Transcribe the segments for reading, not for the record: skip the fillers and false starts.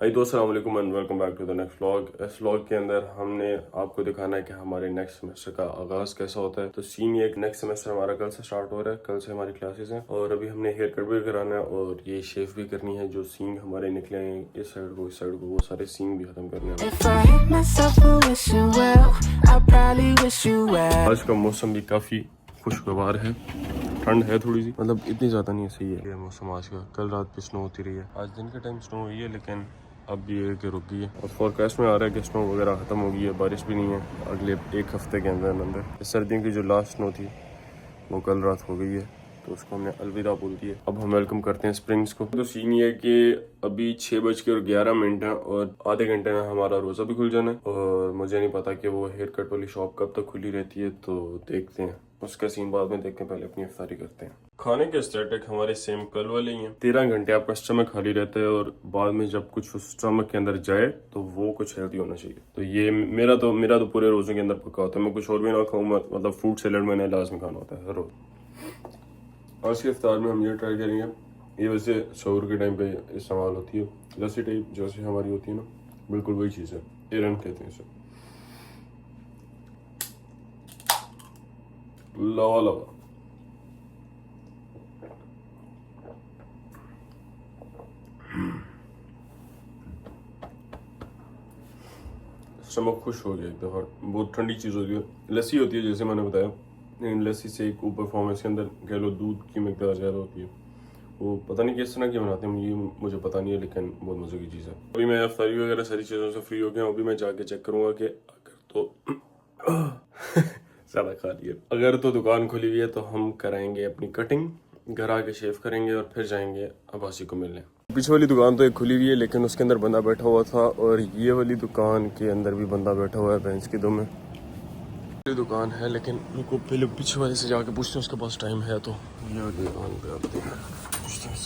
हाय दोस्तों, अस्सलाम वालेकुम and welcome back to the next vlog. इस व्लॉग के अंदर हमने आपको दिखाना है कि हमारे नेक्स्ट सेमेस्टर का आगाज कैसा होता है। तो सीन ये, नेक्स्ट सेमेस्टर हमारा कल से स्टार्ट हो रहा है, कल से हमारी क्लासेस हैं और अभी हमने हेयर कट भी कराना है और ये शेव भी करनी है। जो सींग हमारे निकले हैं इस साइड को इस साइड को, वो सारे सींग भी खत्म करने हैं। आज का मौसम भी काफी खुशगवार है, ठंड है थोड़ी सी, मतलब इतनी ज्यादा नहीं है, सही है ये मौसम आज का। कल रात पे स्नो होती रही है, आज दिन के टाइम स्नो हुई है लेकिन अब ये कि रुक गई है और फोरकास्ट में आ रहा है कि स्नो वगैरह खत्म हो गई है, बारिश भी नहीं है अगले एक हफ्ते के अंदर अंदर। सर्दियों की जो लास्ट स्नो थी वो कल रात हो गई है, तो उसको हमने अलविदा बोल दिया। अब हम वेलकम करते हैं स्प्रिंग्स को। तो सीन ये है कि अभी 6:11 है और आधे घंटे में हमारा रोजा भी खुल जाना है और मुझे नहीं पता कि वो हेयर कट वाली शॉप कब तक खुली रहती है, तो देखते हैं उसका सीन बाद में देखते हैं। पहले अपनी इफ्तारी करते हैं। खाने के स्टेटिक हमारे सेम कल वाले ही हैं। 13 घंटे आपका स्टमक खाली रहता है और बाद में जब कुछ उस स्टमक के अंदर जाए तो वो कुछ हेल्दी होना चाहिए। तो ये मेरा तो पूरे रोजों के अंदर पक्का होता है। मैं कुछ और भी ना खाऊं, मतलब फ्रूट सैलेड मैंने लाजमी खाना होता है हर रोज। आज के इफ्तार में हम ये ट्राई करेंगे, ये वैसे सहूर के टाइम पे इस्तेमाल होती है, लस्सी टाइप जैसे हमारी होती है ना, बिल्कुल वही चीज़ है। एरन कहते हैं इसे, लवा लवा। स्टमक खुश हो गया एक दफ़ा। बहुत ठंडी चीज़ होती है, लस्सी होती है जैसे मैंने बताया, लेकिन लस्सी से एक ऊपर परफॉर्मेंस के अंदर कह लो दूध की मकदार ज़्यादा होती है। वो पता नहीं किस तरह की बनाते हैं, ये मुझे पता नहीं है, लेकिन बहुत मज़े की चीज़ है। अभी मैं इफ्तारी वगैरह सारी चीज़ों से फ्री हो गया हूँ। अभी मैं जाके चेक करूँगा कि अगर तो ज़्यादा खा लिया, अगर तो दुकान खुली हुई है तो हम कराएंगे अपनी कटिंग, घर आके शेव करेंगे और फिर जाएंगे अब्बासी को मिलने। पीछे वाली दुकान तो एक खुली हुई है लेकिन उसके अंदर बंदा बैठा हुआ था और ये वाली दुकान के अंदर भी बंदा बैठा हुआ है भैंस की दो में। दुकान है लेकिन रुको पहले पीछे वाले से जाके पूछते हैं उसके पास टाइम है तो। ये वाली दुकान पे आते हैं, पूछते हैं।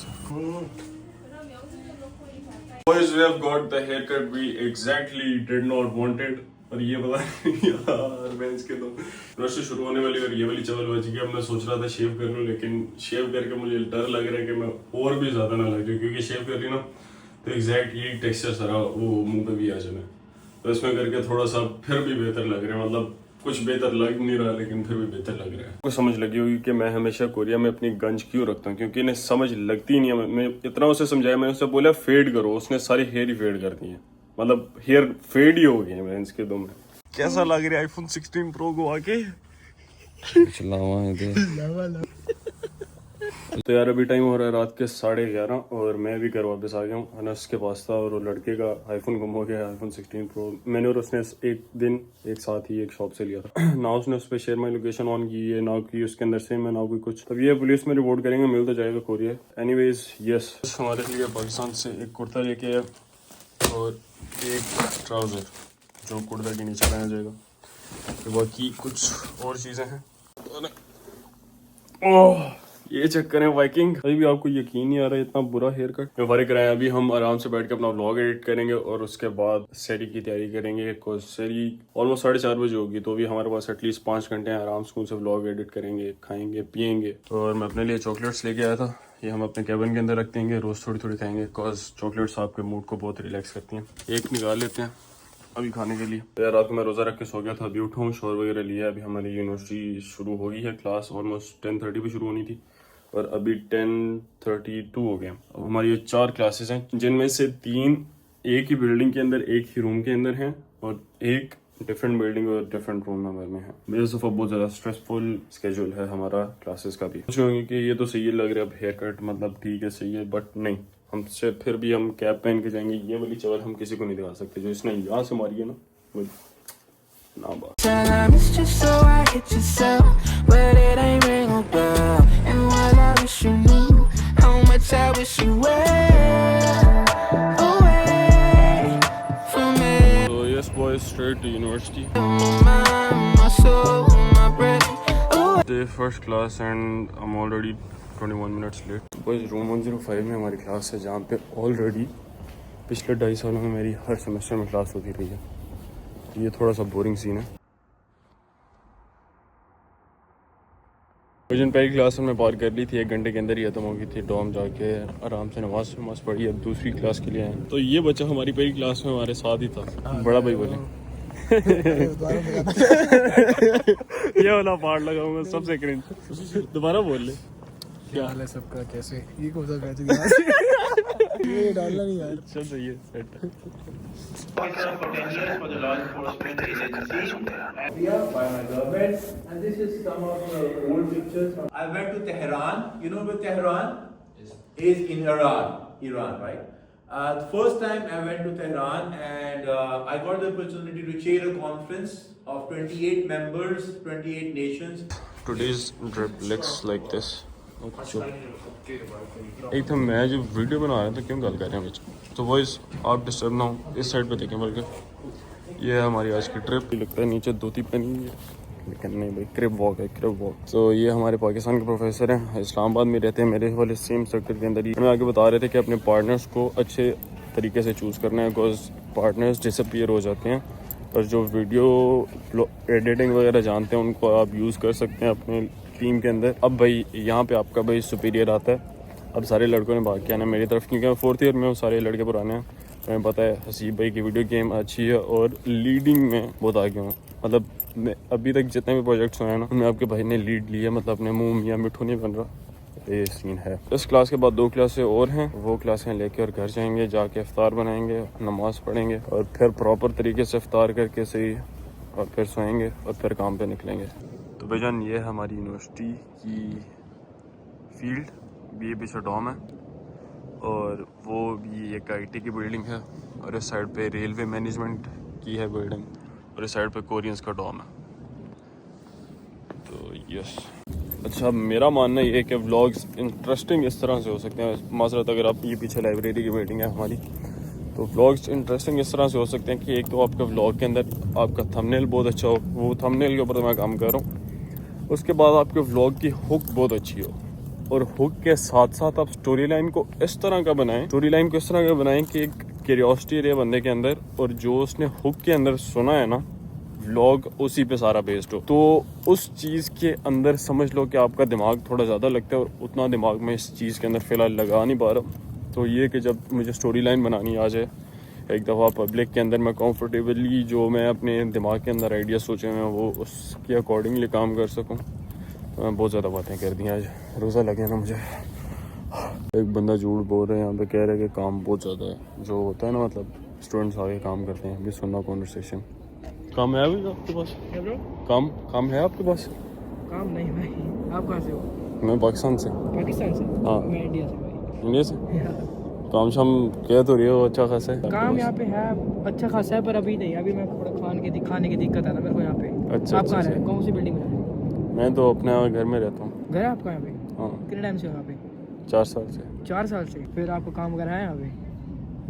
Boys, we have got the haircut we exactly did not wanted। और ये पता नहीं यार, मैं इसके तो रश शुरू होने वाली और ये वाली चवल बच गई। अब मैं सोच रहा था शेव कर लूं, लेकिन शेव करके मुझे डर लग रहा है कि मैं और भी ज्यादा ना लग जाए, क्योंकि शेव कर ली ना तो एग्जैक्ट यही टेक्सचर सारा वो मुंह पे भी आ जाना। तो इसमें करके थोड़ा सा फिर भी बेहतर लग रहा है, मतलब कुछ बेहतर लग नहीं रहा लेकिन फिर भी बेहतर लग रहा है। आपको समझ लगी होगी कि मैं हमेशा कोरिया में अपनी गंज क्यों रखता हूँ, क्योंकि इन्हें समझ लगती नहीं है। मैं इतना उसे समझाया, मैंने उससे बोला फेड करो, उसने सारे हेयर ही फेड कर दिए, मतलब हेयर फेड ही हो गए हैं इसके दो में। कैसा लग रहा है आईफोन 16 प्रो को आके? तो यार अभी टाइम हो रहा है रात के 11:30 और मैं भी घर वापस आ गया हूँ। अनस के पास था और वो लड़के का आईफोन गुम हो गया, आईफोन 16 प्रो। मैंने और उसने एक दिन एक साथ ही एक शॉप से लिया था। ना उसने उस पर शेयर माई लोकेशन ऑन की है, ना की उसके अंदर सेम है, ना कोई कुछ। तब ये पुलिस में रिपोर्ट करेंगे, मिल तो जाएगा कोरिया। एनीवेज यस, हमारे लिए पाकिस्तान से एक कुर्ता लेके आया और एक ट्राउजर जो कुर्ता के नीचे पहना जाएगा। तो बाकी कुछ और चीज़ें हैं। ओह ये चक्कर है वाइकिंग। अभी भी आपको यकीन नहीं आ रहा है इतना बुरा हेयर कट। फारिग कराया, अभी हम आराम से बैठ के अपना व्लॉग एडिट करेंगे और उसके बाद सेरी की तैयारी करेंगे। सेरी ऑलमोस्ट 4:30 बजे होगी, तो भी हमारे पास एटलीस्ट 5 घंटे हैं। आराम से व्लॉग एडिट करेंगे, खाएंगे पियेंगे। और मैं अपने लिए चॉकलेट्स लेके आया था, ये हम अपने कैबिन के अंदर रख देंगे, रोज थोड़ी थोड़ी खाएंगे, बिकॉज चॉकलेट्स आपके मूड को बहुत रिलैक्स करती हैं। एक निकाल लेते हैं अभी खाने के लिए। तो यार रात को मैं रोज़ा रख के सो गया था, अभी उठा हूँ, शोर वगैरह लिया। अभी हमारी यूनिवर्सिटी शुरू हो गई है, क्लास ऑलमोस्ट 10:30 पे शुरू होनी थी और अभी 10:32 हो गया। अब हमारी ये 4 क्लासेस हैं, जिनमें से 3 एक ही बिल्डिंग के अंदर एक ही रूम के अंदर हैं और एक डिफरेंट बिल्डिंग और डिफरेंट रूम नंबर में है। मेरे से बहुत ज़्यादा स्ट्रेसफुल स्केड्यूल है हमारा क्लासेस का भी। सोचेंगे कि ये तो सही लग रहा है, अब हेयर कट मतलब ठीक है सही है, बट नहीं, हमसे फिर भी हम कैप पहन के जाएंगे। ये वाली चवल हम किसी को नहीं दिखा सकते, जो इसने यहाँ से मारी है ना वो ना बात। So yes boys, straight to university. Day first class and I'm already 21 minutes late. बस रूम 105 में हमारी क्लास है, जहाँ पे ऑलरेडी पिछले 2.5 सालों में मेरी हर सेमेस्टर में क्लास होती रही है। ये थोड़ा सा बोरिंग सीन है। विजन पहली क्लास हमने पार कर ली थी, 1 घंटे के अंदर ही खत्म हो गई थी। डॉम जाके आराम से नमाज पढ़ी, अब दूसरी क्लास के लिए आए। तो ये बच्चा हमारी पहली क्लास में हमारे साथ ही था। बड़ा भाई बोले ये वाला पार्ट लगाऊंगा सबसे क्रिंज। दोबारा बोल ले। क्या हाल है सबका, कैसे ये कौन सा बैच गया ये डालना नहीं यार। चल सही है set. By my government, and this is some of the old pictures. I went to Tehran. You know where Tehran is in Iran, right? The first time I went to Tehran, and I got the opportunity to chair a conference of 28 members, 28 nations. Today's trip looks like this. एक तो मैं जो video बना रहा था क्यों गल कर रहे हैं बीच, तो वॉइस आप डिस्टर्ब ना हो, इस साइड पे देखें। बल्कि ये है हमारी आज की ट्रिप। लगता है नीचे धोती पहनी है लेकिन नहीं भाई, क्रिप वॉक है, क्रिप वॉक। तो ये हमारे पाकिस्तान के प्रोफेसर हैं, इस्लामाबाद में रहते हैं, मेरे वाले सेम सेक्टर के अंदर ही। हमें आगे बता रहे थे कि अपने पार्टनर्स को अच्छे तरीके से चूज़ करना है, बिकॉज पार्टनर्स डिसअपीयर हो जाते हैं। और जो वीडियो एडिटिंग वगैरह जानते हैं उनको आप यूज़ कर सकते हैं अपने टीम के अंदर। अब भाई यहाँ पे आपका भाई सुपीरियर आता है। अब सारे लड़कों ने भाग के आना मेरी तरफ, क्योंकि मैं 4th ईयर में हूँ, सारे लड़के पुराने हैं। तो हमें पता है हसीब भाई की वीडियो गेम अच्छी है और लीडिंग में बहुत आगे हूँ। मतलब मैं अभी तक जितने भी प्रोजेक्ट्स हुए हैं ना, उनमें आपके भाई ने लीड लिया। मतलब अपने मुँह या मिठू नहीं बन रहा, ये सीन है। इस क्लास के बाद 2 क्लासें और हैं, वो क्लासें लेके और घर जाएंगे, जाके इफ्तार बनाएंगे, नमाज़ पढ़ेंगे और फिर प्रॉपर तरीके से इफ्तार करके सही और फिर सोएंगे और फिर काम पे निकलेंगे। तो भाईजान ये है हमारी यूनिवर्सिटी की फील्ड, ये पीछे डॉम है और वो भी एक IT की बिल्डिंग है और इस साइड पे रेलवे मैनेजमेंट की है बिल्डिंग और इस साइड पे कोरियंस का डॉम है। तो यस, अच्छा मेरा मानना ये है कि व्लॉग्स इंटरेस्टिंग इस तरह से हो सकते हैं। माजरत अगर आप ये पीछे लाइब्रेरी की बिल्डिंग है हमारी, तो व्लॉग्स इंटरेस्टिंग इस तरह से हो सकते हैं कि एक तो आपका व्लॉग के अंदर आपका थंबनेल बहुत अच्छा हो, वो थंबनेल के ऊपर तो मैं काम कर रहा हूँ। उसके बाद आपके व्लॉग की हुक बहुत अच्छी हो और हुक के साथ साथ आप स्टोरी लाइन को इस तरह का बनाएं, कि एक क्यूरियोसिटी रहे बंदे के अंदर और जो उसने हुक के अंदर सुना है ना, व्लॉग उसी पे सारा बेस्ड हो। तो उस चीज़ के अंदर समझ लो कि आपका दिमाग थोड़ा ज़्यादा लगता है और उतना दिमाग में इस चीज़ के अंदर फ़िलहाल लगा नहीं पा रहा। तो ये कि जब मुझे स्टोरी लाइन बनानी आ जाए एक दफ़ा पब्लिक के अंदर, मैं कंफर्टेबली जो मैं अपने दिमाग के अंदर आइडिया सोचे हुए हैं वो उसके अकॉर्डिंगली काम कर सकूं। तो मैं बहुत ज़्यादा बातें कर दी आज, रोज़ा लगे ना मुझे। एक बंदा झूठ बोल रहा है यहाँ पे, कह रहा है कि काम बहुत ज़्यादा है। जो होता है ना, मतलब स्टूडेंट्स आगे काम करते हैं, अभी सुनना कॉन्वर्सेशन। काम है अभी आपके पास? काम है आपके पास? काम नहीं भाई। आप कहाँ से हो? मैं पाकिस्तान से। पाकिस्तान से? हाँ। मैं इंडिया से भाई। इंडिया से? काम शाम कह तो रही हो अच्छा खासा है? काम यहाँ पे है अच्छा खासा है, पर अभी नहीं। अभी मैं थोड़ा खाने की दिक्कत है ना मेरे को यहाँ पे। अच्छा, आप कहाँ रहे? कौन सी बिल्डिंग में? मैं तो अपने घर में रहता हूँ। घर है आपका यहाँ पे? हाँ। कितने टाइम से हो यहाँ पे? 4 साल से। 4 साल से? फिर आपको काम वगैरह है यहाँ पे?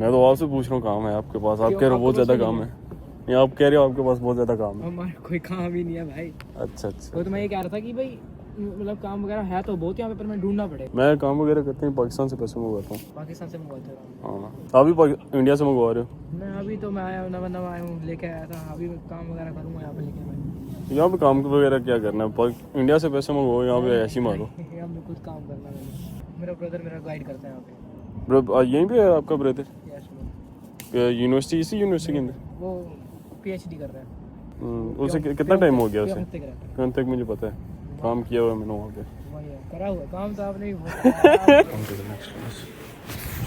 मैं तो आपसे पूछ रहा हूँ काम है आपके पास? आप कह रहे हो बहुत ज़्यादा काम है। नहीं, आप कह रहे हो आपके पास बहुत ज़्यादा काम है। हमारे कोई काम ही नहीं है भाई। अच्छा। वो तो मैं ये कह रहा था कि भाई मतलब काम वगैरह है तो बहुत यहाँ पे, पर मैं ढूंढना पड़ेगा। मैं काम वगैरह करते हैं, पाकिस्तान से पैसे मंगवाता हूँ। पाकिस्तान से मंगवाते हो? हाँ। आप भी इंडिया से मंगवा रहे हो? मैं अभी तो मैं आया हूँ, नवा आया हूँ, लेके आया था। अभी मैं काम वगैरह करूँगा यहाँ पे। लेके मैं यहाँ पे काम वगैरह क्या करना है? इंडिया से पैसे मंगवाओ, यहाँ पे ऐसे ही मारो। यहाँ पे कुछ काम करना है। मेरा ब्रदर मेरा गाइड करता है यहाँ पे। यहीं पे है आपका ब्रदर? यस। यूनिवर्सिटी, इसी यूनिवर्सिटी के अंदर? वो PhD कर रहा है। उसे कितना टाइम हो गया उसे? कौन तक मुझे पता है, काम किया हुआ है मैंने वहाँ पे। करा हुआ काम तो आपने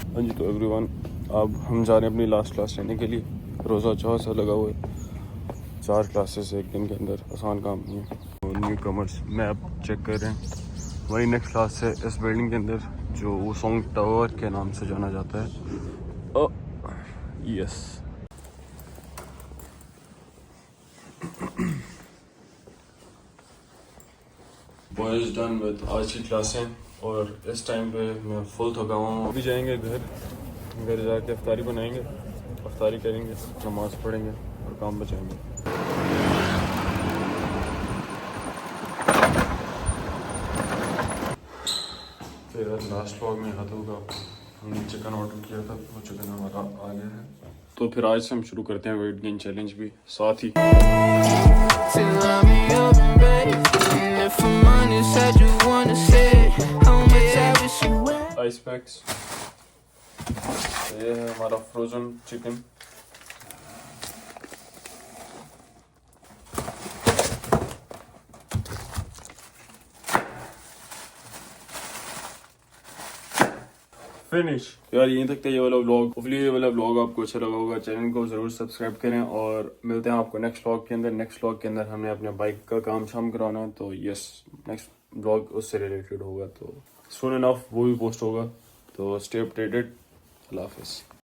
हाँ जी। तो एवरीवन, अब हम जा रहे हैं अपनी लास्ट क्लास लेने के लिए। रोज़ा 4 से लगा हुआ है, 4 क्लासेस एक दिन के अंदर, आसान काम नहीं है। न्यू कमर्स मैप चेक कर रहे हैं। वही नेक्स्ट क्लास है इस बिल्डिंग के अंदर, जो वुसोंग टावर के नाम से जाना जाता है। यस। बॉयज डन विद आज की क्लासें और इस टाइम पे मैं फुल थका हुआ हूँ। अभी जाएंगे घर जाके अफ्तारी बनाएंगे, अफ्तारी करेंगे, नमाज़ पढ़ेंगे और काम बचाएंगे। फिर लास्ट व्लॉग में आता होगा, हमने चिकन ऑर्डर किया था, वो चिकन हमारा आ गया है। तो फिर आज से हम शुरू करते हैं वेट गेन चैलेंज भी साथ ही। If I'm honest, said you ice packs. ये है हमारा फ्रोजन चिकन। फिनिश यार, यहीं तक था ये वाला व्लॉग। होपफुली ये वाला व्लॉग आपको अच्छा लगा होगा। चैनल को जरूर सब्सक्राइब करें और मिलते हैं आपको नेक्स्ट व्लॉग के अंदर। नेक्स्ट व्लॉग के अंदर हमने अपने बाइक का काम शाम कराना है, तो यस नेक्स्ट व्लॉग उससे रिलेटेड होगा, तो सून इनफ वो भी पोस्ट होगा। तो स्टे अपडेटेड। अल्लाह हाफिज़।